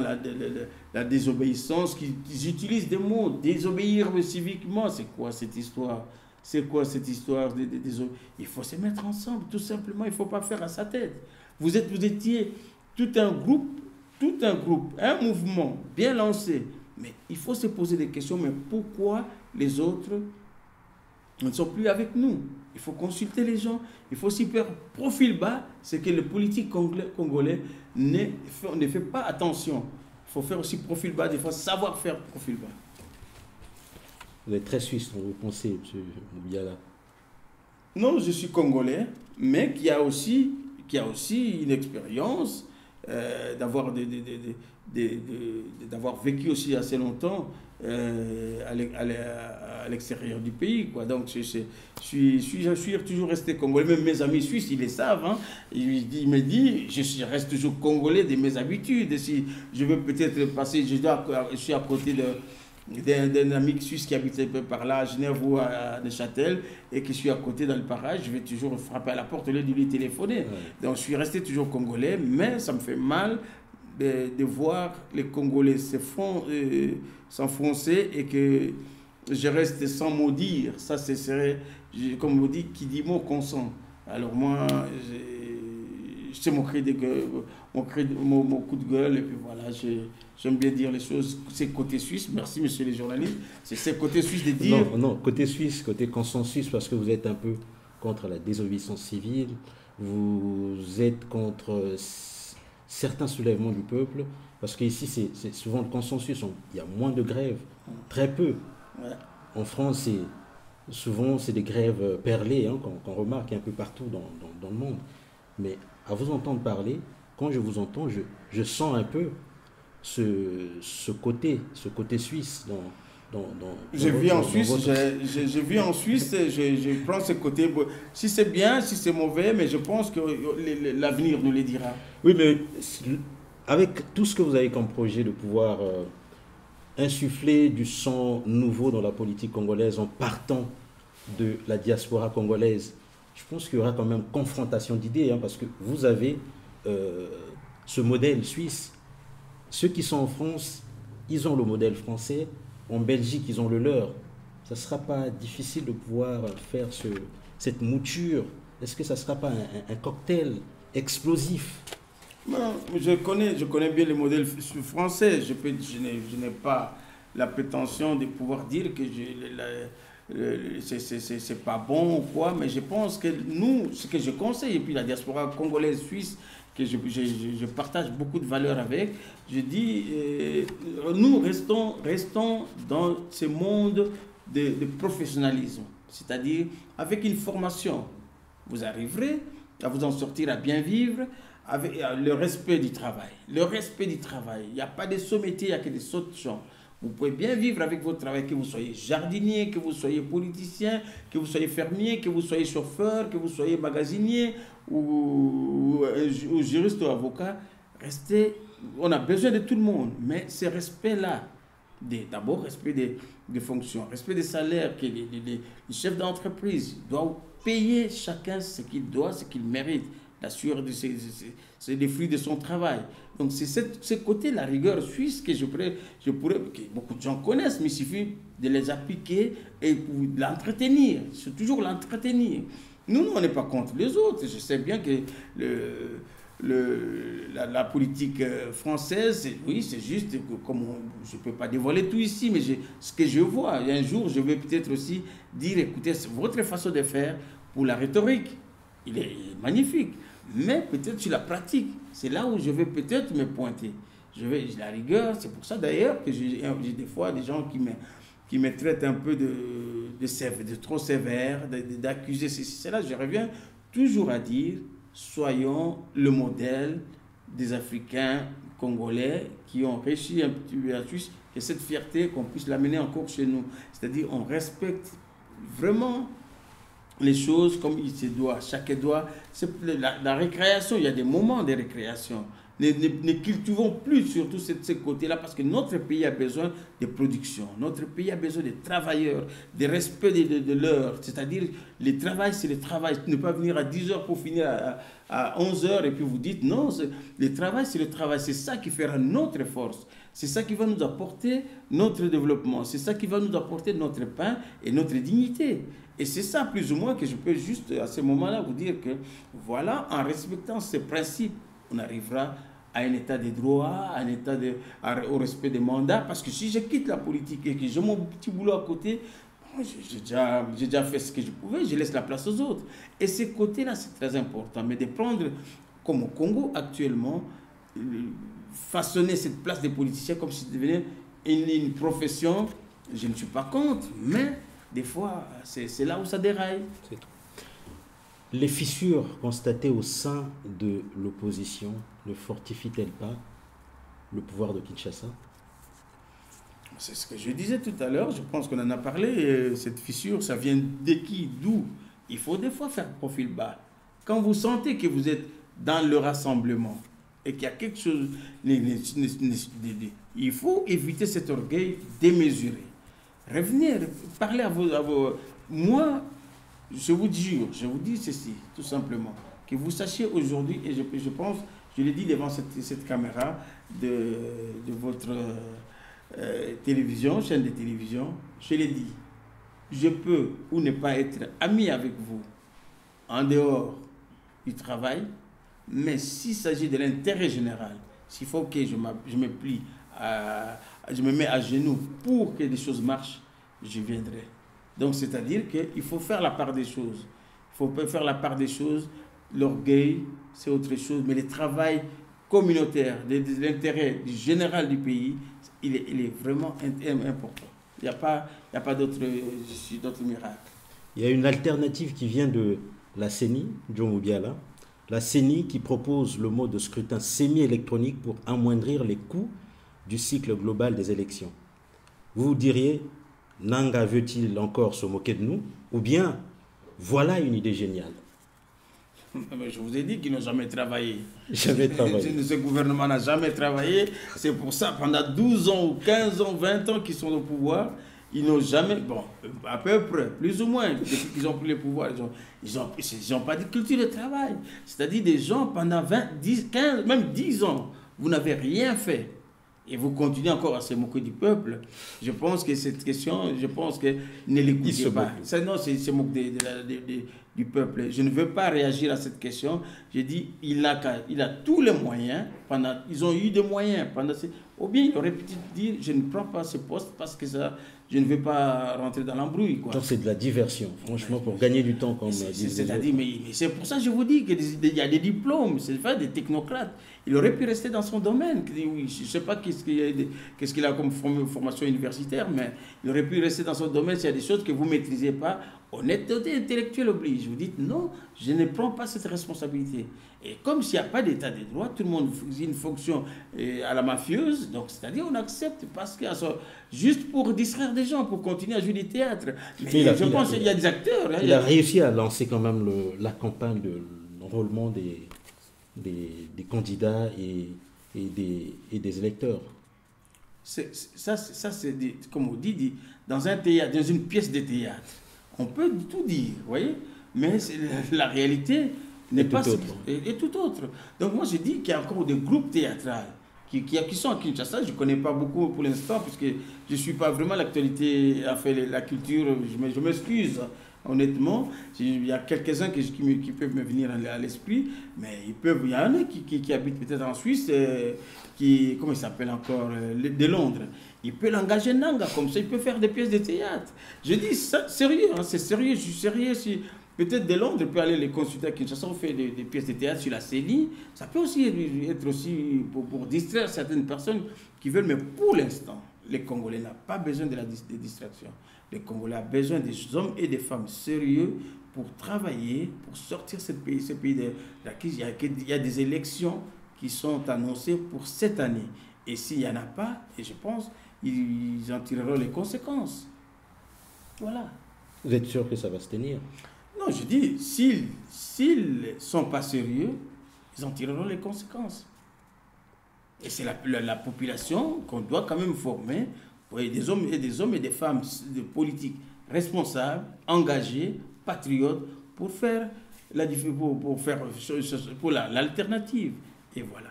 B: la désobéissance, qu'ils utilisent des mots, désobéir civiquement, c'est quoi cette histoire? C'est quoi cette histoire? Il faut se mettre ensemble, tout simplement, il ne faut pas faire à sa tête. Vous étiez tout un groupe, un mouvement bien lancé, mais il faut se poser des questions, mais pourquoi les autres ne sont plus avec nous? Il faut consulter les gens, il faut aussi faire profil bas, c'est que le politique congolais ne fait pas attention. Il faut faire aussi profil bas, des fois savoir faire profil bas.
A: Vous êtes très suisse, vous pensez, M. Moubiala?
B: Non, je suis congolais, mais qui a aussi une expérience d'avoir vécu aussi assez longtemps à l'extérieur du pays, quoi. Donc je suis toujours resté congolais. Même mes amis suisses, ils le savent, hein. Il me dit, je reste toujours congolais de mes habitudes. Si je veux peut-être passer, je suis à côté d'un ami suisse qui habite un peu par là, à Genève ou à Neuchâtel, et qui suis à côté dans le parage, je vais toujours frapper à la porte au lieu de lui téléphoner. Donc je suis resté toujours congolais, mais ça me fait mal de voir les Congolais s'enfoncer et que je reste sans mot dire. Ça, ce serait, comme on dit, qui dit mot consent. Alors moi, c'est mon cri de gueule, mon coup de gueule, et puis voilà, j'aime bien dire les choses. C'est côté suisse, merci monsieur les journalistes, c'est côté suisse de dire...
A: Non, non, côté suisse, côté consensus, parce que vous êtes un peu contre la désobéissance civile, vous êtes contre certains soulèvements du peuple, parce qu'ici, c'est souvent le consensus, il y a moins de grèves, très peu.
B: Ouais.
A: En France, souvent, c'est des grèves perlées, hein, qu'on remarque un peu partout dans le monde. Mais à vous entendre parler, quand je vous entends, je sens un peu ce côté suisse
B: J'ai vu en Suisse, je prends ce côté. Si c'est bien, si c'est mauvais, mais je pense que l'avenir nous le dira.
A: Oui, mais avec tout ce que vous avez comme projet de pouvoir insuffler du sang nouveau dans la politique congolaise en partant de la diaspora congolaise, je pense qu'il y aura quand même confrontation d'idées, hein, parce que vous avez ce modèle suisse. Ceux qui sont en France, ils ont le modèle français. En Belgique, ils ont le leur. Ça ne sera pas difficile de pouvoir faire cette mouture. Est-ce que ça ne sera pas un cocktail explosif?
B: Non, je connais bien le modèle français. Je n'ai pas la prétention de pouvoir dire que c'est pas bon ou quoi, mais je pense que nous, ce que je conseille, et puis la diaspora congolaise suisse, que je partage beaucoup de valeurs avec, je dis, nous restons dans ce monde de professionnalisme, c'est-à-dire avec une formation, vous arriverez à vous en sortir, à bien vivre, avec le respect du travail. Le respect du travail, il n'y a pas de sots métiers, il n'y a que des sots gens. Vous pouvez bien vivre avec votre travail, que vous soyez jardinier, que vous soyez politicien, que vous soyez fermier, que vous soyez chauffeur, que vous soyez magasinier ou juriste ou avocat. Restez, on a besoin de tout le monde, mais ce respect-là, d'abord respect des fonctions, respect des salaires, que les chefs d'entreprise doivent payer chacun ce qu'il doit, ce qu'il mérite, l'assurer des fruits de son travail. Donc c'est ce côté, la rigueur suisse que je pourrais, que beaucoup de gens connaissent, mais il suffit de les appliquer et de l'entretenir. C'est toujours l'entretenir. Nous, on n'est pas contre les autres. Je sais bien que la politique française, oui, c'est juste, comme je ne peux pas dévoiler tout ici, mais ce que je vois, un jour, je vais peut-être aussi dire, écoutez, c'est votre façon de faire pour la rhétorique. Il est magnifique. Mais peut-être sur la pratique, c'est là où je vais peut-être me pointer. La rigueur, c'est pour ça d'ailleurs que j'ai des fois des gens qui me traitent un peu de trop sévère, d'accuser ceci, cela. Je reviens toujours à dire, soyons le modèle des Africains congolais qui ont réussi un petit peu à Suisse, et cette fierté qu'on puisse l'amener encore chez nous. C'est-à-dire on respecte vraiment les choses comme il se doit. Chacun doit... La récréation, il y a des moments de récréation. Ne cultivons plus surtout ce côté-là parce que notre pays a besoin de production. Notre pays a besoin de travailleurs, de respect de l'heure. C'est-à-dire, le travail, c'est le travail. Ne pas venir à 10 heures pour finir à 11 heures et puis vous dites non, le travail, c'est le travail. C'est ça qui fera notre force. C'est ça qui va nous apporter notre développement. C'est ça qui va nous apporter notre pain et notre dignité. Et c'est ça, plus ou moins, que je peux juste, à ce moment-là, vous dire que, voilà, en respectant ces principes, on arrivera à un état de droit, au respect des mandats. Parce que si je quitte la politique et que j'ai mon petit boulot à côté, j'ai déjà fait ce que je pouvais, je laisse la place aux autres. Et ce côté-là, c'est très important. Mais de prendre, comme au Congo actuellement, façonner cette place des politiciens comme si c'était devenait une profession, je ne suis pas contre, mais des fois, c'est là où ça déraille.
A: C'est tout. Les fissures constatées au sein de l'opposition ne fortifient-elles pas le pouvoir de Kinshasa?
B: C'est ce que je disais tout à l'heure, je pense qu'on en a parlé, cette fissure, ça vient de qui, d'où? Il faut des fois faire profil bas. Quand vous sentez que vous êtes dans le rassemblement et qu'il y a quelque chose, Il faut éviter cet orgueil démesuré. Revenez, parlez à vos... Moi, je vous dis ceci, tout simplement. Que vous sachiez aujourd'hui, et je pense, je l'ai dit devant cette caméra de votre télévision, chaîne de télévision, je l'ai dit. Je peux ou ne pas être ami avec vous en dehors du travail, mais s'il s'agit de l'intérêt général, s'il faut que je me plie, je me mets à genoux pour que les choses marchent, je viendrai. Donc, c'est-à-dire qu'il faut faire la part des choses. Il faut faire la part des choses. L'orgueil, c'est autre chose, mais le travail communautaire, l'intérêt général du pays, il est vraiment important. Il n'y a pas d'autre miracle.
A: Il y a une alternative qui vient de la CENI, John Oubiala. La CENI qui propose le mode de scrutin semi-électronique pour amoindrir les coûts du cycle global des élections. Vous diriez, Nanga veut-il encore se moquer de nous? Ou bien, voilà une idée géniale.
B: Je vous ai dit qu'ils n'ont jamais travaillé.
A: Jamais travaillé.
B: Ce gouvernement n'a jamais travaillé. C'est pour ça, pendant 12 ans ou 15 ans, 20 ans qu'ils sont au pouvoir, ils n'ont jamais, bon, à peu près, plus ou moins, depuis qu'ils ont pris le pouvoir, ils n'ont pas de culture de travail. C'est-à-dire des gens, pendant 20, 10, 15, même 10 ans, vous n'avez rien fait. Et vous continuez encore à se moquer du peuple. Je pense que cette question, ne l'écoutez pas. Non, c'est se moquer du peuple. Je ne veux pas réagir à cette question. Je dis, il a tous les moyens. Ils ont eu des moyens. Ou bien il aurait pu dire, je ne prends pas ce poste parce que je ne veux pas rentrer dans l'embrouille.
A: Donc c'est de la diversion, franchement, pour gagner du temps.
B: C'est-à-dire, mais c'est pour ça que je vous dis qu'il y a des diplômes, c'est des technocrates. Il aurait pu rester dans son domaine. Oui, je ne sais pas qu'est-ce qu'il a comme formation universitaire, mais il aurait pu rester dans son domaine s'il y a des choses que vous ne maîtrisez pas. Honnêteté intellectuelle oblige. Vous dites non, je ne prends pas cette responsabilité. Et comme s'il n'y a pas d'état de droit, tout le monde fait une fonction à la mafieuse, donc c'est-à-dire on accepte parce que juste pour distraire des gens, pour continuer à jouer du théâtre. Mais je pense qu'il y a des acteurs.
A: Il a réussi à lancer quand même la campagne de l'enrôlement des candidats et des électeurs.
B: Ça c'est comme on dit, dans un théâtre, dans une pièce de théâtre. On peut tout dire, vous voyez, mais la réalité n'est pas et tout autre. Donc moi je dis qu'il y a encore des groupes théâtrales qui sont à Kinshasa. Je ne connais pas beaucoup pour l'instant puisque je ne suis pas vraiment l'actualité, la culture, je m'excuse honnêtement. Il y a quelques-uns qui peuvent me venir à l'esprit, mais il y en a qui habitent peut-être en Suisse, comment il s'appelle encore, de Londres. Il peut l'engager Nanga, comme ça il peut faire des pièces de théâtre. Je dis ça, sérieux, hein, c'est sérieux, je suis sérieux. Si peut-être de Londres, peut aller les consulter à Kinshasa, on fait des pièces de théâtre sur la CENI. Ça peut aussi être aussi pour distraire certaines personnes qui veulent, mais pour l'instant, les Congolais n'ont pas besoin de des distractions. Les Congolais ont besoin des hommes et des femmes sérieux pour travailler, pour sortir ce pays de la crise. Il y a des élections qui sont annoncées pour cette année. Et s'il n'y en a pas, et je pense, ils en tireront les conséquences. Voilà.
A: Vous êtes sûr que ça va se tenir?
B: Non, je dis, s'ils ne sont pas sérieux, ils en tireront les conséquences. Et c'est la population qu'on doit quand même former, des hommes et des femmes de politiques responsables, engagés, patriotes, pour faire l'alternative. Et voilà.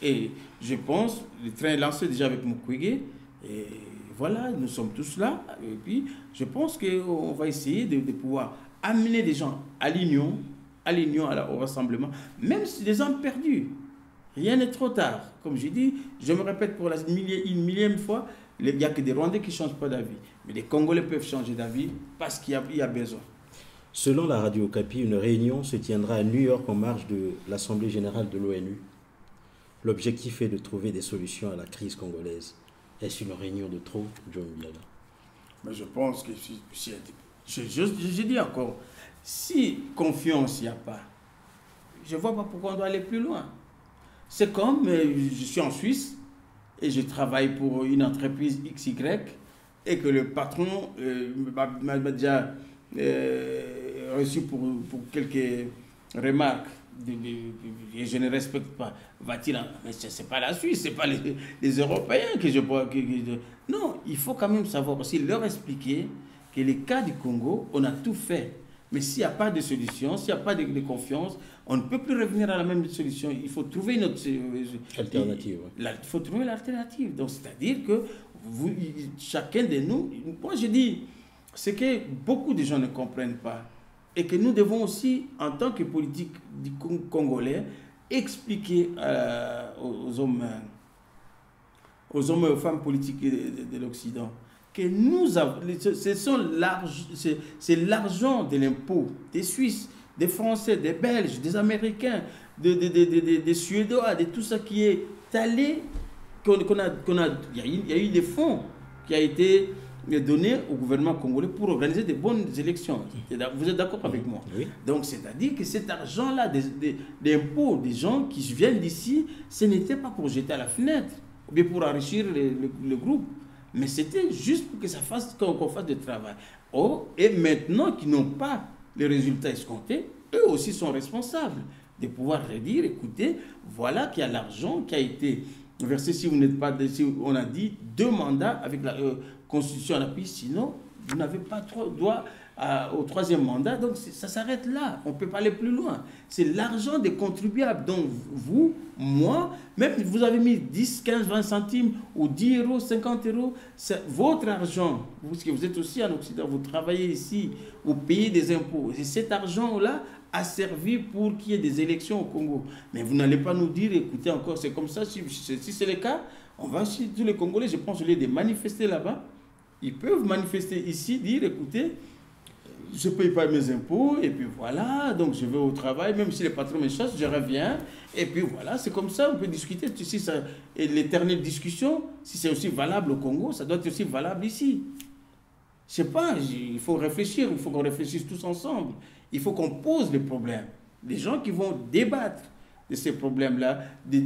B: Et je pense, le train est lancé déjà avec Mukwege, et voilà, nous sommes tous là. Et puis, je pense qu'on va essayer de pouvoir amener des gens à l'union, au rassemblement, même si des hommes perdus. Rien n'est trop tard. Comme je dis, je me répète pour une millième fois, il n'y a que des Rwandais qui ne changent pas d'avis. Mais les Congolais peuvent changer d'avis parce qu'il y a besoin.
A: Selon la Radio Okapi, une réunion se tiendra à New York en marge de l'Assemblée générale de l'ONU. L'objectif est de trouver des solutions à la crise congolaise. Est-ce une réunion de trop, John Oubiala?
B: Mais je pense que je dis encore, si confiance il n'y a pas, je ne vois pas pourquoi on doit aller plus loin. C'est comme je suis en Suisse et je travaille pour une entreprise XY et que le patron m'a déjà reçu pour quelques remarques et je ne respecte pas, va-t-il... Mais ce n'est pas la Suisse, ce n'est pas les Européens que je... Non, il faut quand même savoir aussi leur expliquer que les cas du Congo, on a tout fait. Mais s'il n'y a pas de solution, s'il n'y a pas de confiance, on ne peut plus revenir à la même solution. Il faut trouver une autre
A: alternative.
B: Il faut trouver l'alternative. Donc, c'est-à-dire que chacun de nous, moi je dis, c'est que beaucoup de gens ne comprennent pas. Et que nous devons aussi, en tant que politique du Congolais, expliquer aux hommes et aux femmes politiques de l'Occident que nous avons, c'est l'argent de l'impôt des Suisses, des Français, des Belges, des Américains, des Suédois, de tout ça qui est allé, il y a eu des fonds qui a été donné au gouvernement congolais pour organiser de bonnes élections. Vous êtes d'accord avec moi?
A: Oui.
B: Donc, c'est-à-dire que cet argent-là, des impôts des gens qui viennent d'ici, ce n'était pas pour jeter à la fenêtre, ou bien pour enrichir le groupe, mais c'était juste pour que ça fasse, qu'on fasse du travail. Oh, et maintenant qu'ils n'ont pas les résultats escomptés, eux aussi sont responsables de pouvoir redire, écoutez, voilà qu'il y a l'argent qui a été versé, si vous n'êtes pas, si on a dit 2 mandats avec la Constitution à l'appui, sinon vous n'avez pas trop droit au 3e mandat, donc ça s'arrête là, on ne peut pas aller plus loin. C'est l'argent des contribuables, donc vous, moi, même vous avez mis 10, 15, 20 centimes ou 10 euros, 50 euros, c'est votre argent, parce que vous êtes aussi en Occident, vous travaillez ici, vous payez des impôts, et cet argent-là a servi pour qu'il y ait des élections au Congo. Mais vous n'allez pas nous dire, écoutez encore, c'est comme ça, si c'est le cas, on va chez tous les Congolais, je pense, au lieu de manifester là-bas, ils peuvent manifester ici, dire, écoutez, je ne paye pas mes impôts, et puis voilà, donc je vais au travail, même si les patrons me chassent, je reviens, et puis voilà, c'est comme ça, on peut discuter. Si et l'éternelle discussion, si c'est aussi valable au Congo, ça doit être aussi valable ici. Je ne sais pas, il faut réfléchir, il faut qu'on réfléchisse tous ensemble. Il faut qu'on pose les problèmes. Des gens qui vont débattre de ces problèmes-là, des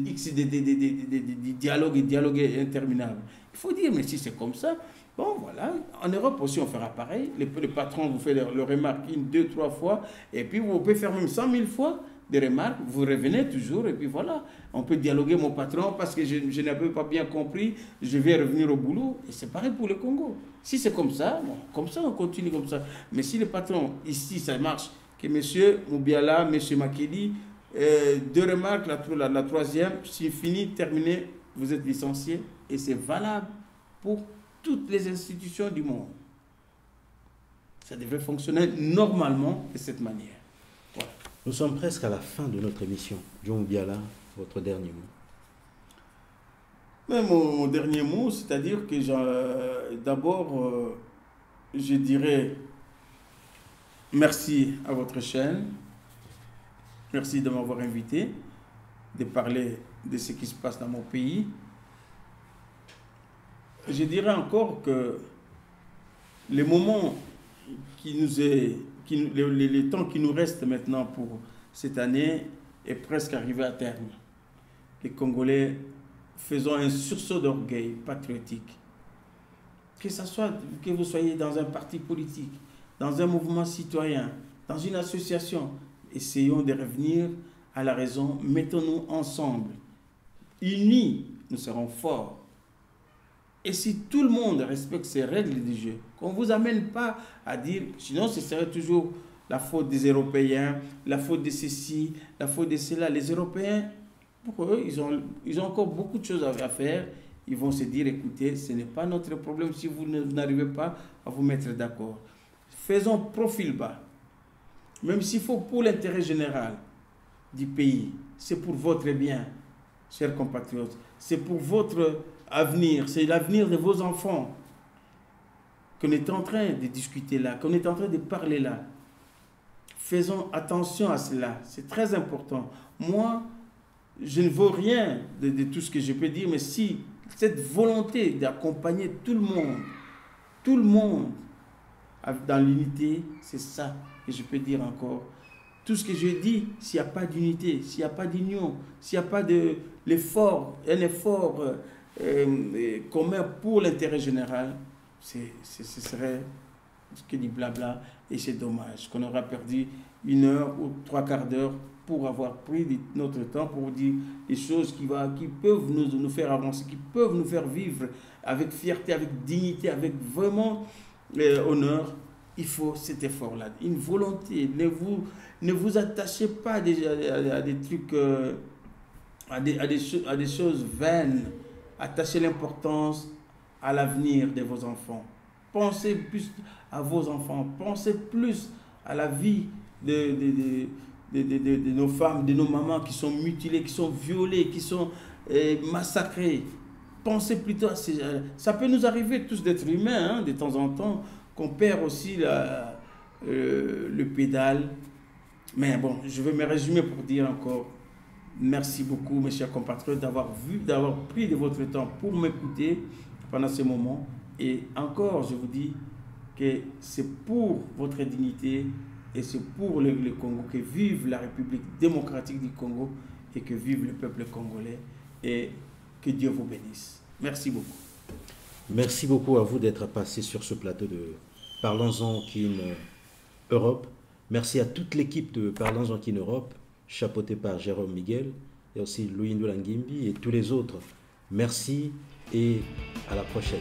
B: dialogues et dialogues interminables. Il faut dire, mais si c'est comme ça, bon, voilà, en Europe aussi, on fera pareil. Les patrons vous font le remarque 1, 2, 3 fois, et puis vous pouvez faire même 100 000 fois des remarques, vous revenez toujours, et puis voilà. On peut dialoguer, mon patron, parce que je n'avais pas bien compris, je vais revenir au boulot. Et c'est pareil pour le Congo. Si c'est comme ça, bon, comme ça, on continue comme ça. Mais si les patrons, ici, ça marche, que M. Moubiala, M. Makedi, 2 remarques, la 3e, c'est fini, terminé, vous êtes licencié, et c'est valable pour toutes les institutions du monde. Ça devrait fonctionner normalement de cette manière. Voilà.
A: Nous sommes presque à la fin de notre émission. John Moubiala, votre dernier mot.
B: Mais mon dernier mot, c'est-à-dire que d'abord, je dirais merci à votre chaîne. Merci de m'avoir invité, de parler de ce qui se passe dans mon pays. Je dirais encore que les moments le temps qui nous reste maintenant pour cette année est presque arrivé à terme. Les Congolais, faisons un sursaut d'orgueil patriotique. Que vous soyez dans un parti politique, dans un mouvement citoyen, dans une association, essayons de revenir à la raison, mettons-nous ensemble. Unis, nous serons forts. Et si tout le monde respecte ces règles du jeu, qu'on ne vous amène pas à dire, sinon ce serait toujours la faute des Européens, la faute de ceci, la faute de cela. Les Européens, pour eux, ils ont encore beaucoup de choses à faire. Ils vont se dire, écoutez, ce n'est pas notre problème si vous n'arrivez pas à vous mettre d'accord. Faisons profil bas. Même s'il faut pour l'intérêt général du pays, c'est pour votre bien, chers compatriotes, c'est pour votre avenir, c'est l'avenir de vos enfants qu'on est en train de discuter là, qu'on est en train de parler là. Faisons attention à cela, c'est très important. Moi, je ne vaux rien de tout ce que je peux dire, mais si cette volonté d'accompagner tout le monde dans l'unité, c'est ça que je peux dire encore. Tout ce que je dis, s'il n'y a pas d'unité, s'il n'y a pas d'union, s'il n'y a pas un effort commun pour l'intérêt général, ce serait que du blabla, et c'est dommage qu'on aura perdu 1 heure ou 3/4 d'heure pour avoir pris notre temps pour dire des choses qui peuvent nous faire avancer, qui peuvent nous faire vivre avec fierté, avec dignité, avec vraiment honneur. Il faut cet effort-là, une volonté. Ne vous attachez pas à des trucs, à des choses vaines. Attachez l'importance à l'avenir de vos enfants. Pensez plus à vos enfants. Pensez plus à la vie de nos femmes, de nos mamans qui sont mutilées, qui sont violées, qui sont massacrées. Pensez plutôt à ces... Ça peut nous arriver tous d'être humains, hein, de temps en temps, qu'on perd aussi le pédale. Mais bon, je vais me résumer pour dire encore merci beaucoup, mes chers compatriotes, d'avoir pris de votre temps pour m'écouter pendant ce moment. Et encore, je vous dis que c'est pour votre dignité et c'est pour le Congo, que vive la République démocratique du Congo et que vive le peuple congolais, et que Dieu vous bénisse. Merci beaucoup.
A: Merci beaucoup à vous d'être passé sur ce plateau de Parlons-en Kin Europe. Merci à toute l'équipe de Parlons-en Kin Europe, chapeautée par Jérôme Miguel, et aussi Louis Ndoula Ngimbi et tous les autres. Merci et à la prochaine.